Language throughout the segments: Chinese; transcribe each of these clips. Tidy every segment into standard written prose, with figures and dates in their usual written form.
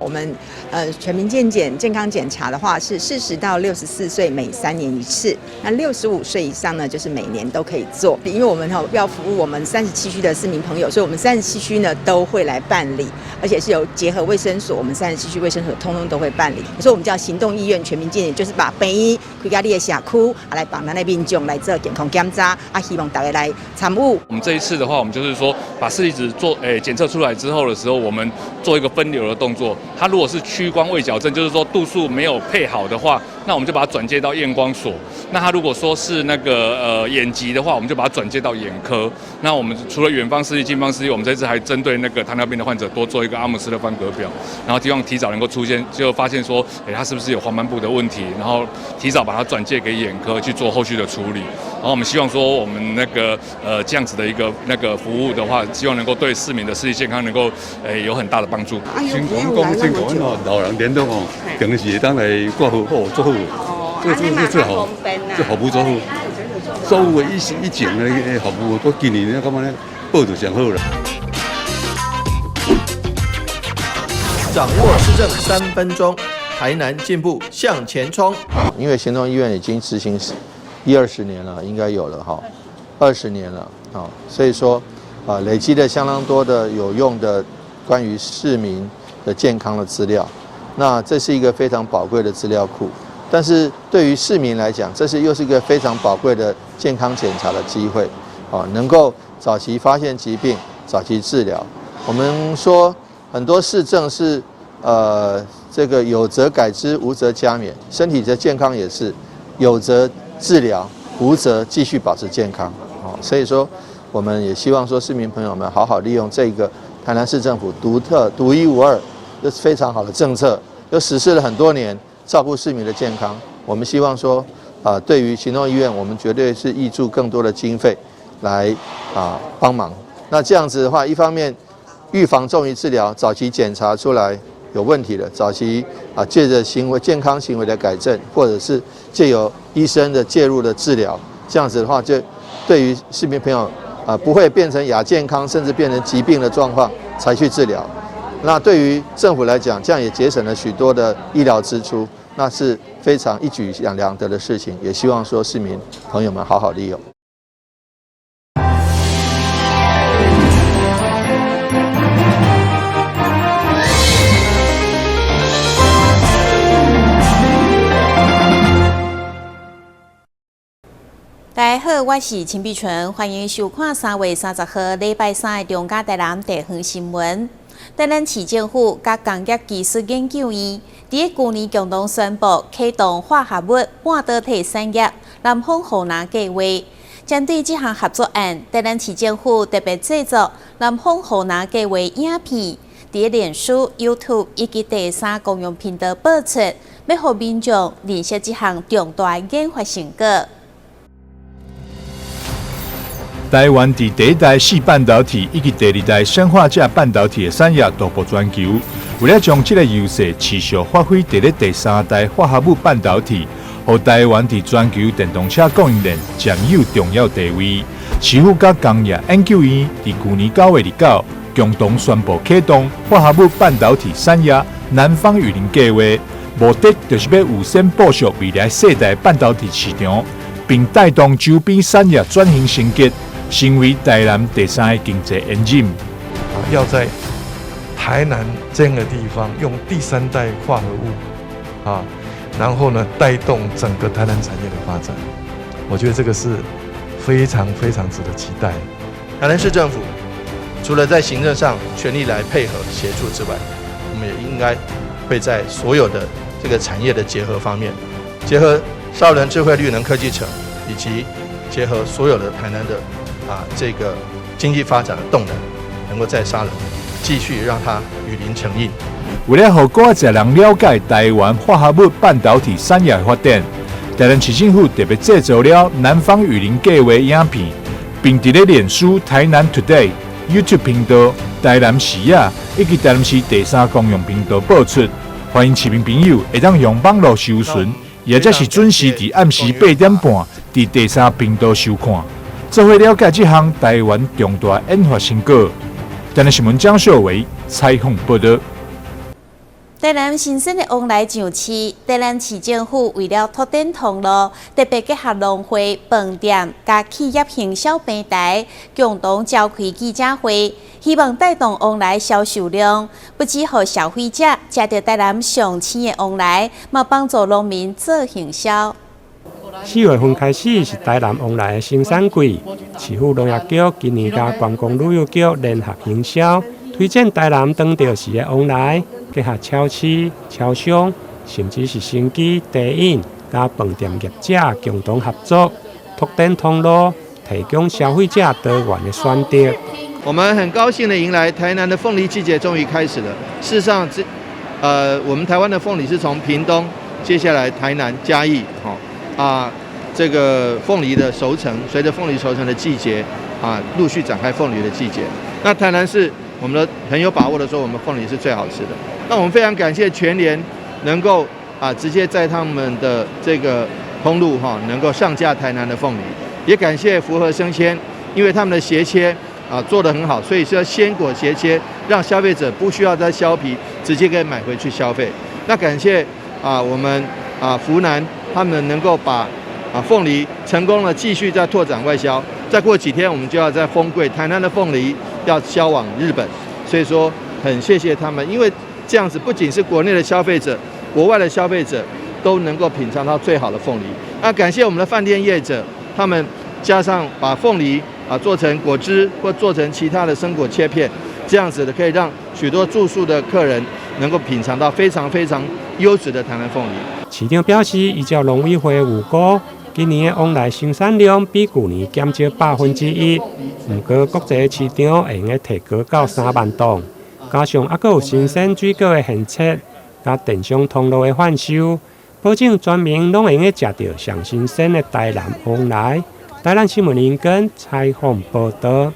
我们全民健康检查的话是40到64岁每3年一次，那65岁以上呢就是每年都可以做。因为我们要服务我们37区的市民朋友，所以我们37区呢都会来办理，而且是有结合卫生所，我们37区卫生所通通都会办理。所以我们叫行动医院全民健检，就是把病院开到你的社区，来帮咱的民众来做健康检查，希望大家来参与。我们这一次的话，我们就是说把视力值做检测出来之后的时候，我们做一个分流的动作。它如果是屈光未矫正，就是说度数没有配好的话，那我们就把它转接到验光所。那它如果说是那个眼疾的话，我们就把它转接到眼科。那我们除了远方视力、近方视力，我们这次还针对那个糖尿病的患者多做一个阿姆斯特范格表，然后希望提早能够出现，就发现说，他是不是有黄斑部的问题，然后提早把它转介给眼科去做后续的处理。然后我们希望说，我们那个这样子的一个那个服务的话，希望能够对市民的视力健康能够有很大的帮助。先讲哦，老人联动哦，平时当来挂号做好，这最好，这服务做好，所有的以前的服务，我今年呢，感觉呢报就上好了。掌握施政3分钟，台南进步向前冲。因为行动医院已经执行20年了，应该有了哈，20年了啊，所以说累积了相当多的有用的关于市民的健康的资料，那这是一个非常宝贵的资料库。但是对于市民来讲，又是一个非常宝贵的健康检查的机会，能够早期发现疾病，早期治疗。我们说很多市政是这个有则改之，无则加勉，身体的健康也是有则治疗，无则继续保持健康。所以说，我们也希望说市民朋友们好好利用这个台南市政府独一无二、这是非常好的政策，又实施了很多年，照顾市民的健康。我们希望说，对于行动医院，我们绝对是挹注更多的经费来帮忙。那这样子的话，一方面预防重于治疗，早期检查出来有问题了，早期借着健康行为的改正，或者是借由医生的介入的治疗，这样子的话，就对于市民朋友不会变成亚健康，甚至变成疾病的状况才去治疗。那对于政府来讲，这样也节省了许多的医疗支出，那是非常一举两得的事情。也希望说市民朋友们好好利用。大家好，我是陈碧纯，欢迎收看3月30号礼拜3的中嘉台南地方新闻。台南市政府甲工业技术研究院伫去年共同宣布启动化合物半导体产业南方河南计划。针对这项合作案，台南市政府特别制作南方河南计划影片，伫脸书、YouTube 以及第3公用频道播出，要互民众认识这项重大研发成果。台湾伫第一代细半导体以及第2代砷化镓半导体的产业大步全球，为了将这个优势持续发挥，伫咧第3代化合物半导体，互台湾伫全球电动车供应链占有重要地位。市府甲工业研究院伫去年9月29共同宣布启动化合物半导体产业南方雨林计划，目的就是要有先布局未来世代半导体市场，并带动周边产业转型升级。成为台南第3个经济 engine。要在台南这样的地方用第3代化合物然后呢带动整个台南产业的发展，我觉得这个是非常非常值得期待。台南市政府除了在行政上全力来配合协助之外，我们也应该会在所有的这个产业的结合方面，结合少人智慧绿能科技城，以及结合所有的台南的这个经济发展的动能，能够在沙仑继续让它雨林成荫。为了让更多人了解台湾化合物半导体产业的发展，台南市政府特别制作了南方雨林计划影片，并伫咧脸书台南 Today、YouTube 频道、台南视野以及台南市第3公用频道播出。欢迎市民朋友会当用网络收寻，或者是准时伫暗时8点半伫第3频道收看。做伙了解这项台湾重大研发成果。台南新闻蒋秀维采访报道。台南新生的往来上市，台南市政府为了拓展通路，特别结合农会、饭店、甲企业行销平台，共同召开记者会，希望带动往来销售量，不只予消费者吃到台南上千的往来，嘛帮助农民做行销。4月份开始是台南往来的生产季，市府农业局今年甲观光旅游局联合行销，推荐台南当地时的往来。结合超市、超商，甚至是生机、茶饮、甲饭店业者共同合作，拓展通路，提供消费者多元的选择。我们很高兴的迎来台南的凤梨季节终于开始了。事实上，我们台湾的凤梨是从屏东，接下来台南、嘉义，这个凤梨的熟成，随着凤梨熟成的季节，陆续展开凤梨的季节。那台南是我们很有把握的说，我们凤梨是最好吃的。那我们非常感谢全联能够直接在他们的这个通路能够上架台南的凤梨，也感谢福和生鲜，因为他们的斜切做得很好，所以是要鲜果斜切，让消费者不需要再削皮，直接可以买回去消费。那感谢我们福南他们能够把凤梨成功的继续在拓展外销，再过几天我们就要在丰柜台南的凤梨要销往日本，所以说很谢谢他们，因为这样子不仅是国内的消费者，国外的消费者都能够品尝到最好的凤梨。那感谢我们的饭店业者，他们加上把凤梨做成果汁或做成其他的生果切片，这样子的可以让许多住宿的客人能够品尝到非常非常优质的台南凤梨。市长表示，依照农委会预估，今年的往来生产量比去年减少1%，不过国际市场会用提高到3万吨。加上还有新鲜水果的现切，甲电商通路的贩售，保证全民拢会用吃到上新鲜的台南往来。台南新闻林根采访报道。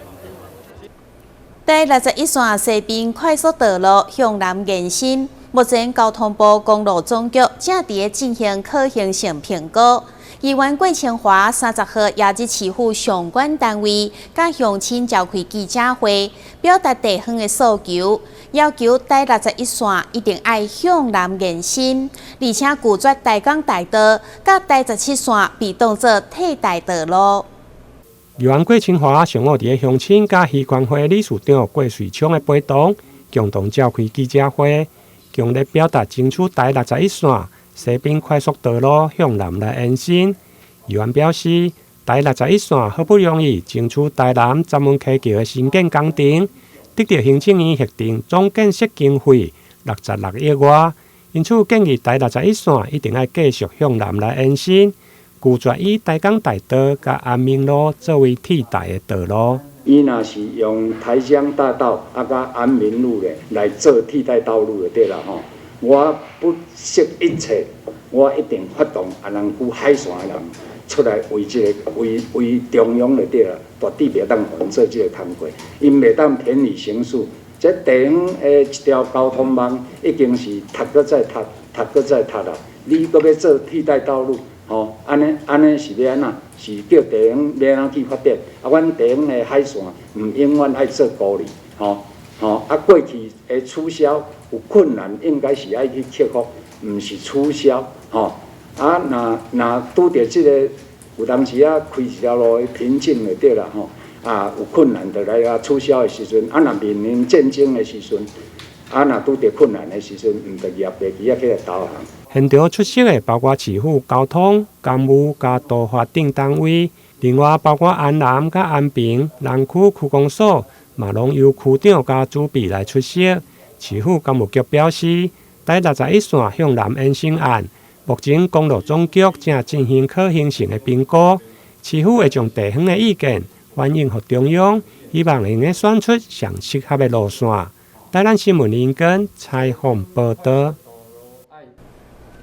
第61线西滨快速道路向南延伸，目前交通部公路总局正伫进行可行性评估。议员郭清华30号也日市府相关单位甲乡亲召开记者会，表达地方的诉求，要求第61线一定要向南延伸，而且拒绝台港大道，甲第17线被当作替代道路。议员郭清华上午伫乡亲甲渔管会理事长郭瑞昌的陪同，共同召开记者会，强烈表达争取第61线西滨快速道路向南来延伸。议员表示，第61线好不容易争取台南闸门溪桥的新建工程，得到行政院核定总建设经费66亿外，因此建议第61线一定要继续向南来延伸，拒绝以台港大道甲安明路作为替代的道路。伊若是用台江大道甲安民路咧来做替代道路就对啦吼。我不惜一切，我一定发动安南区海线的人出来为中央就对啦，绝对袂当互因做这个通过，因袂当偏离形势。这地方的一条交通网已经是读搁再读，读搁再读啦。你搁要做替代道路，安尼是要安怎？是叫地方要安怎去发展？阮地方的海线永远爱做孤立，过去的取消有困难，应该是爱去克服，毋是取消，若拄着即个有当时开一条路的瓶颈就对啦，有困难就来取消的时阵，若面临战争的时阵，若拄着困难的时阵，毋得业地基起来导航。现场出席的包括市府交通、公务甲都发等单位，另外包括安南甲安平、南区区公所、嘛拢由区长甲主笔来出席。市府公务局表示，第61线向南延伸案，目前公路总局正进行可行性的评估，市府会将地方的意见反映给中央，希望能够选出上适合的路线。台南新闻林根采访报道。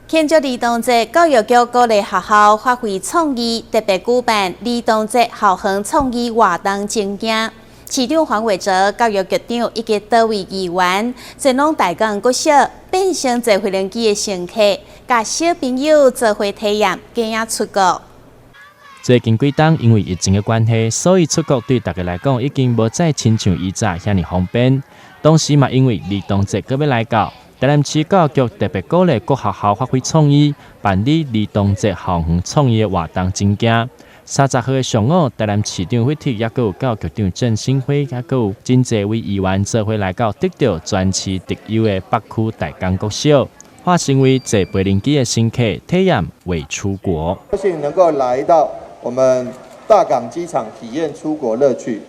庆祝儿童节，教育局鼓励学校发挥创意，特别举办儿童节校园创意活动竞争。市长黄伟哲、教育局长以及多位议员，全拢大港国小变成坐飞机的乘客，甲小朋友做伙体验惊讶出国。最近几冬因为疫情的关系，所以出国对大家来讲已经无再亲像以前遐尼方便。同时嘛，因为儿童节搁要来到，台南市教育局特别鼓励各学校发挥创意，办理儿童节校园创意的活动真件。30号的上午，台南市长会体也有教育局长郑兴辉，也有真侪位议员做伙来到得到全市特优的北区大江国小，化成为坐飞轮机的新客，体验未出国。高兴能够来到我们大港机场体验出国乐趣。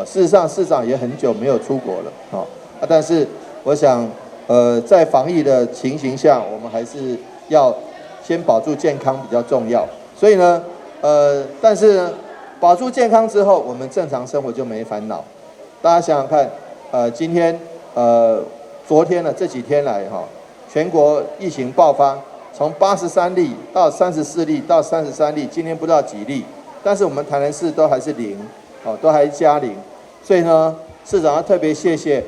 事实上市长也很久没有出国了，但是我想，在防疫的情形下，我们还是要先保住健康比较重要。所以呢，但是呢，保住健康之后，我们正常生活就没烦恼。大家想想看，今天昨天呢这几天来全国疫情爆发，从83例到34例到33例，今天不知道几例，但是我们台南市都还是0，都还加0。所以呢，市长要特别谢谢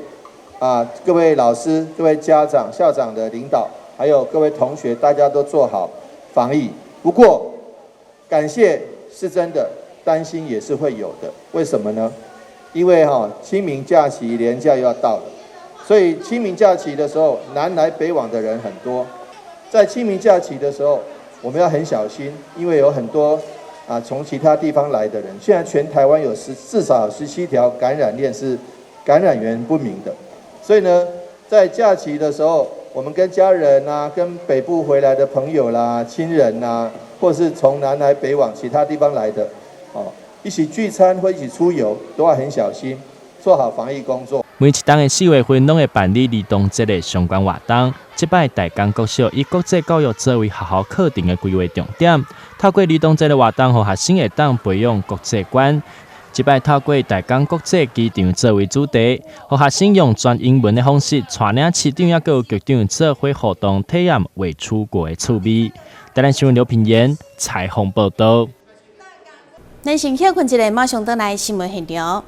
各位老师、各位家长、校长的领导，还有各位同学，大家都做好防疫。不过，感谢是真的，担心也是会有的。为什么呢？因为清明假期连假又要到了，所以清明假期的时候，南来北往的人很多。在清明假期的时候，我们要很小心，因为有很多从其他地方来的人。现在全台湾有至少17条感染链是感染源不明的，所以呢，在假期的时候，我们跟家人跟北部回来的朋友啦、亲人或是从南来北往其他地方来的，一起聚餐或一起出游，都要很小心，做好防疫工作。每一档的4月份拢会办理儿童节的相关活动。这摆大江国小以国际教育作为学校课程的规划重点，透过儿童节的活动，让学生会当培养国际观。这摆透过大江国际机场作为主题，让学生用全英文的方式，带领市长也有局长做伙互动，体验未出国的趣味。台南新闻刘品言采访报道。咱先休困一下，马上回来新闻现场。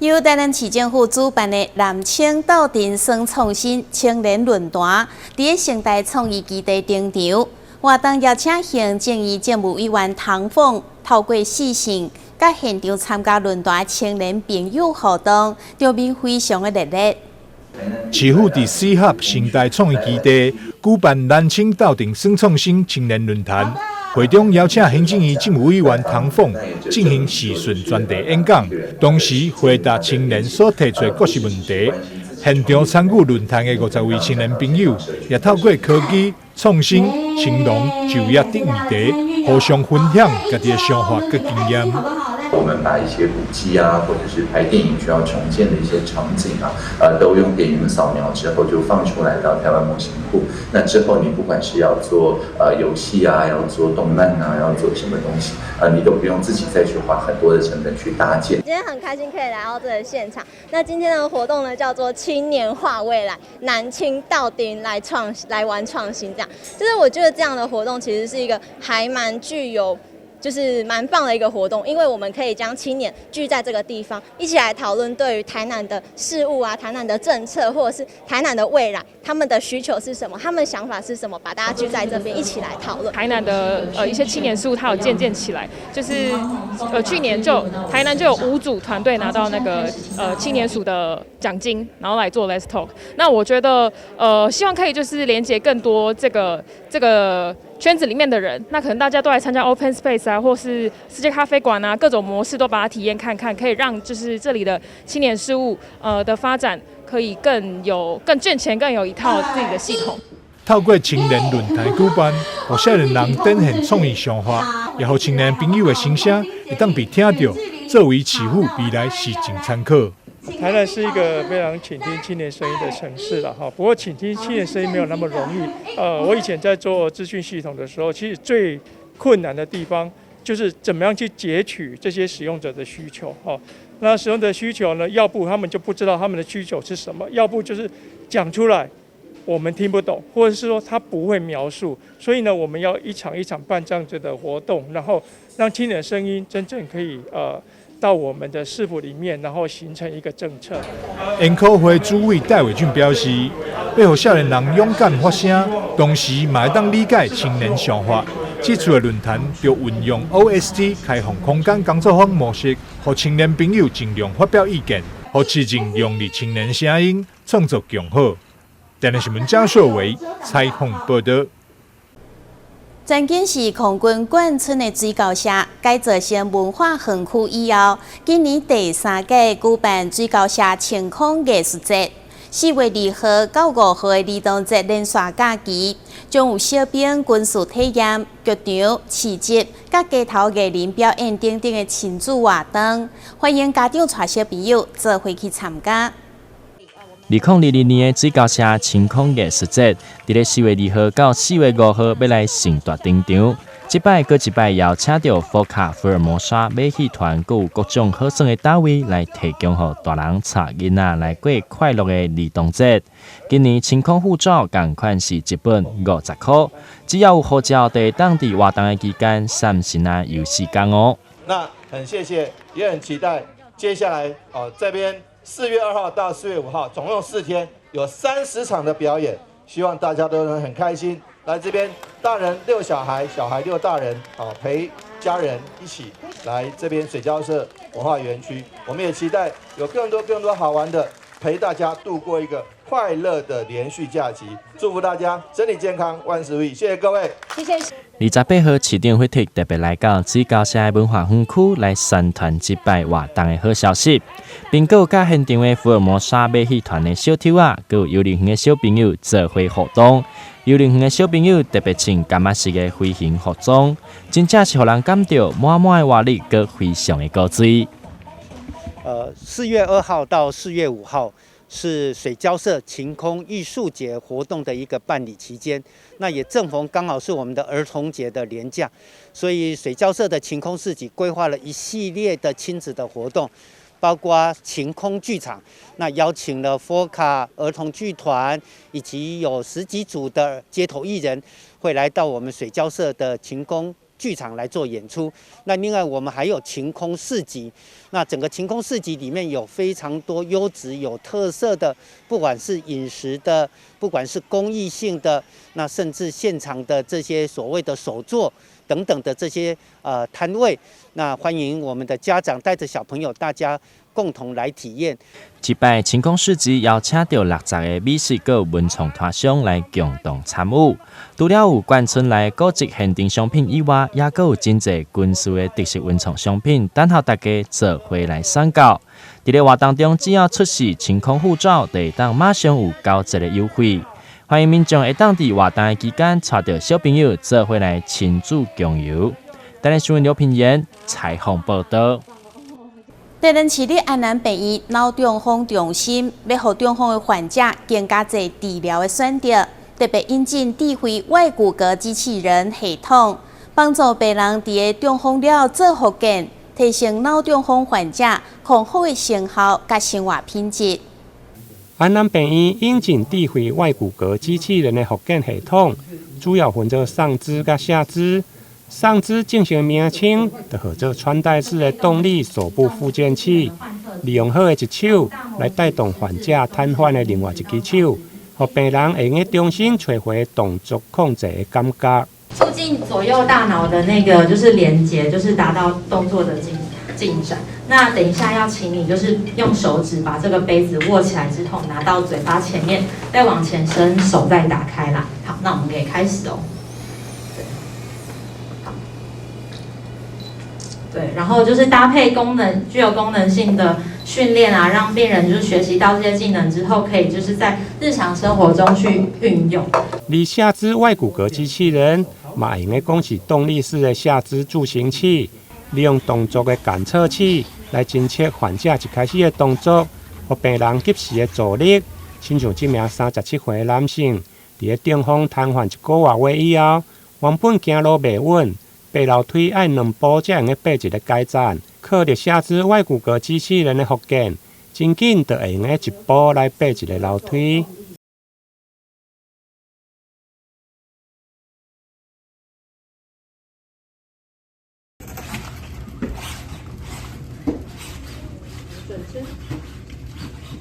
由台南市政府主办的南青斗阵双创新青年论坛，伫城大创意基地登场。活动邀请行政院政务委员唐凤透过视讯，甲现场参加论坛青年朋友互动，场面非常的热烈。市府伫4合城大创意基地举办南青斗阵双创新青年论坛。会中邀请行政院政务委员唐凤进行时讯专题演讲，同时回答青年所提出的各式问题。现场参与论坛的50位青年朋友，也透过科技、创新、青农、就业等议题，互相分享家己的想法和经验。我们把一些古迹或者是拍电影需要重建的一些场景都用电影扫描之后就放出来到台湾模型库。那之后你不管是要做游戏要做动漫要做什么东西你都不用自己再去花很多的成本去搭建。今天很开心可以来到这个现场。那今天的活动呢叫做青年画未来，南青到顶来玩创新，这样就是我觉得这样的活动其实是一个还蛮具有。就是蛮棒的一个活动，因为我们可以将青年聚在这个地方，一起来讨论对于台南的事务台南的政策，或者是台南的未来，他们的需求是什么，他们的想法是什么，把大家聚在这边一起来讨论。台南的一些青年事务，它有渐渐起来，就是去年台南就有5组团队拿到那个青年署的奖金，然后来做 Let's Talk。那我觉得希望可以就是连接更多这个圈子里面的人，那可能大家都来参加 Open Space 或是世界咖啡馆各种模式都把它体验看看，可以让就是这里的青年事务的发展可以更健全，更有一套自己的系统。透过青年论坛举办，让少年人展现创意想法，也让青年朋友的心声会当被听到，作为市府未来市政参考。台南是一个非常倾听青年声音的城市了哈，不过倾听青年声音没有那么容易。我以前在做资讯系统的时候，其实最困难的地方就是怎么样去截取这些使用者的需求哈。那使用者的需求呢，要不他们就不知道他们的需求是什么，要不就是讲出来我们听不懂，或者是说他不会描述。所以呢，我们要一场一场办这样子的活动，然后让青年的声音真正可以到我们的市府里面，然后形成一个政策。研考会主委戴伟俊表示，要让少年人勇敢发声，同时嘛会当理解青年想法。这次的论坛就运用 OST 开放空间工作坊模式，让青年朋友尽量发表意见，让市政用力青年声音，创作更好。台南新闻张秀维采访报道。曾经是空军眷村的水高社，改造成文化园区以后，今年第3届举办水高社晴空艺术节。4月2號到5號的兒童節連續假期，將有小兵軍事體驗、劇場、市集、甲街頭藝人表演等等的親子活動，歡迎家長帶小朋友做伙去參加。2022年的水高社晴空艺術節，伫咧4月2號到4月5號要來盛大登場。這擺閣一擺邀請到福卡福爾摩沙馬戲團，佮有各種好耍的單位來提供予大人、帶囡仔來過快樂的兒童節。今年晴空護照同款是一本50塊，只要有護照，就會當佇活動的期間參sen啊遊時間哦。那很謝謝，也很期待接下來這邊4月2號到4月5號，總共4天，有30場的表演，希望大家都能很開心。來這邊，大人遛小孩，小孩遛大人，陪家人一起來這邊水交社文化園區。我們也期待有更多好玩的，陪大家度過一個快樂的連續假期。祝福大家身體健康，萬事如意。謝謝各位，謝謝。28號市長會特別來到水高社文化園區來宣傳這擺活動的好消息，並有甲現場的福爾摩沙馬戲團的小丑啊，還有幼兒園的小朋友做伙活動。幼兒園的小朋友特別穿柑仔式的飛行服裝，真正是讓人感到滿滿的活力，佮非常的高水。4月2號到4月5號是水交社晴空藝術節活動的一個辦理期間，那也正逢剛好是我們的兒童節的連假，所以水交社的晴空市集規劃了一系列的親子的活動。包括晴空劇場，那邀請了佛卡兒童劇團，以及有10幾組的街頭藝人會來到我們水交社的晴空劇場來做演出。那另外我們還有晴空市集，那整個晴空市集裡面有非常多優質有特色的，不管是飲食的，不管是公益性的，那甚至現場的這些所謂的手作等等的這些攤位，那歡迎我們的家長帶着小朋友，大家共同來體驗。這擺晴空市集邀請到60個美食和文創攤商來共同參與，除了有眷村內古蹟限定商品以外，也有真濟軍事的特色文創商品，等候大家做伙來選購。在咧活動中，只要出示晴空護照，就會當馬上有9折的優惠。歡迎民眾會當佇活動的期間，帶着小朋友做伙來親子共遊。台南新聞劉品言採訪報道。台南市立安南病院腦中風中心要讓中風的患者更加多治療的選擇，特別引進智慧外骨骼機器人系統，幫助病人在中風了做復健，提升腦中風患者良好的成效和生活品質。安南病院引進智慧外骨骼機器人的復健系統，主要分做上肢和下肢。上肢進行名稱，就叫做穿戴式的動力手部復健器，利用好的一手來帶動患者癱瘓的另外一隻手，讓病人會用重新找回動作控制的感覺。促進左右大腦的那個就是連接，就是達到動作的進展。那等一下要請你就是用手指把這個杯子握起來之後，拿到嘴巴前面，再往前伸，手再打開啦。好，那我們可以開始哦。对，然後就是搭配具有功能性的訓練啊，讓病人就是學習到這些技能之後，可以就是在日常生活中去運用。而下肢外骨骼機器人，嘛用嘅講是動力式的下肢助行器，利用動作嘅感測器來偵測患者一開始嘅動作，讓病人及時嘅助力。親像這名37歲嘅男性，喺中風癱瘓1個月以後，原本行路袂穩。爬樓梯愛2步才用爬一個階段，靠着下肢外骨骼機器人的復健，真緊就會用1步來爬一個樓梯。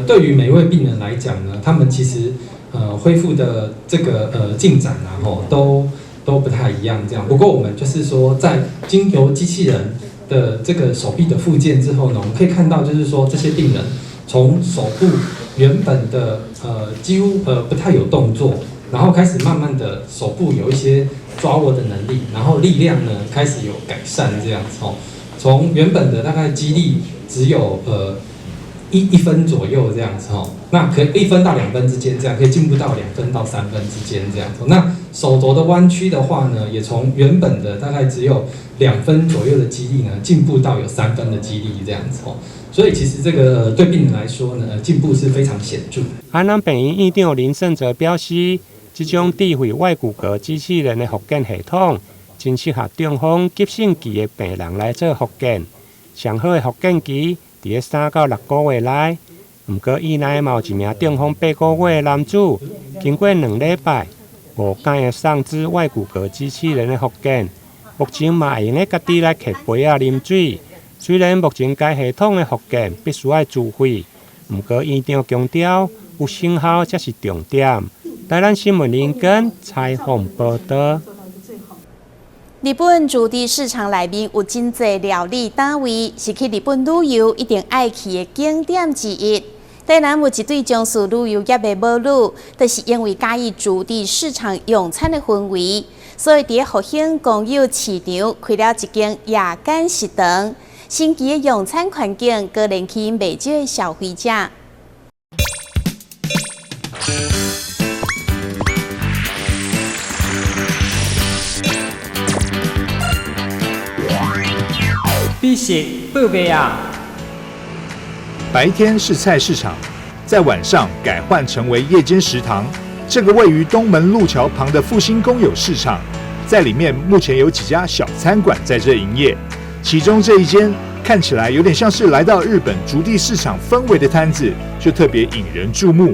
对于每位病人来讲呢，他们其实恢复的这个进展啊，都不太一样这样。不过我们就是说，在经由机器人的这个手臂的复健之后呢，我们可以看到就是说这些病人从手部原本的几乎不太有动作，然后开始慢慢的手部有一些抓握的能力，然后力量呢开始有改善这样子从原本的大概肌力只有1分左右这样子那可以1分到2分之间这样，可以进步到2分到3分之间这样子。那手肘的弯曲的话呢，也从原本的大概只有2分左右的肌力呢，进步到有3分的肌力这样子所以其实这个对病人来说呢，进步是非常显著。安南病院院长林胜哲表示，这种智慧外骨骼机器人的复健系统，真适合中风急性期的病人来做复健。上好的复健期伫3到6个月内。不过，院内嘛有一名中风8个月的男子，经过2礼拜5天的上肢外骨骼机器人的复健，目前嘛会用咧家己来揢杯啊啉水。虽然目前该系统的复健必须要自费，不过院长强调有成效才是重点。台南新闻林根采访报道。日本驻地市场内面有真侪料理单位，是去日本旅游一定爱去的景点之一。台南有一对从事旅游业的母女，就是因为介意驻地市场用餐的氛围，所以伫复兴公有市场开了一间夜间食堂。新奇的用餐环境，更令吸引不少的消费者。美食报卖啊！白天是菜市场，在晚上改换成为夜间食堂。这个位于东门路桥旁的复兴公有市场，在里面目前有几家小餐馆在这营业。其中这一间看起来有点像是来到日本竹地市场氛围的摊子，就特别引人注目。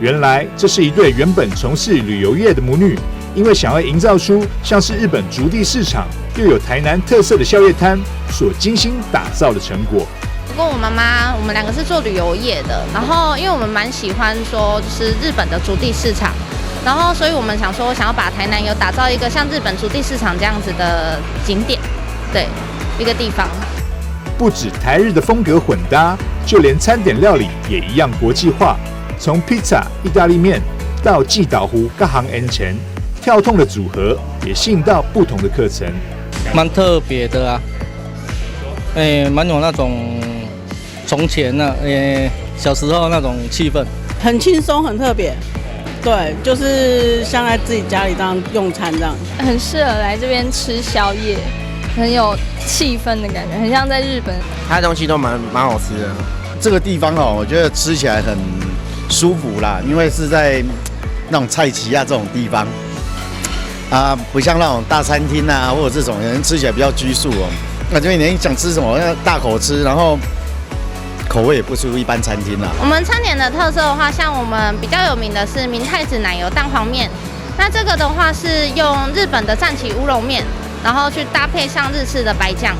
原来这是一对原本从事旅游业的母女，因为想要营造出像是日本竹地市场又有台南特色的宵夜摊所精心打造的成果。我跟我妈妈，我们2个是做旅游业的，然后因为我们蛮喜欢说就是日本的竹地市场，然后所以我们想要把台南有打造一个像日本竹地市场这样子的景点，对，一个地方。不止台日的风格混搭，就连餐点料理也一样国际化。从披萨、意大利面到季岛湖各行恩前，跳动的组合也吸引到不同的课程。蛮特别的啊，蛮有那种从前呢，小时候那种气氛，很轻松，很特别。对，就是像在自己家里这样用餐这样，很适合来这边吃宵夜，很有气氛的感觉，很像在日本。它的东西都蛮好吃的。这个地方我觉得吃起来很舒服啦，因为是在那种菜市啊这种地方啊，不像那种大餐厅啊或者这种人吃起来比较拘束那这边你想吃什么要大口吃，然后口味也不输一般餐厅啦。我们餐点的特色的话，像我们比较有名的是明太子奶油蛋黄面，那这个的话是用日本的战旗乌龙面，然后去搭配上日式的白酱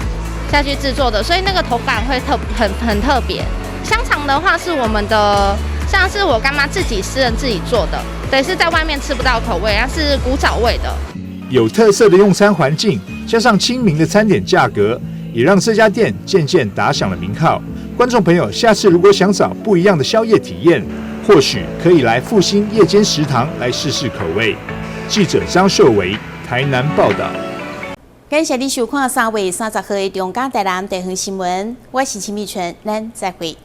下去制作的，所以那个口感会很特别。香肠的话是我们的，像是我干妈自己私人自己做的，对，是在外面吃不到口味，它是古早味的。有特色的用餐环境，加上亲民的餐点价格，也让这家店渐渐打响了名号。观众朋友，下次如果想找不一样的宵夜体验，或许可以来复兴夜间食堂来试试口味。记者张秀维，台南报道。感谢你收看3月30号的中港台南地方新闻，我是秦美纯，咱再会。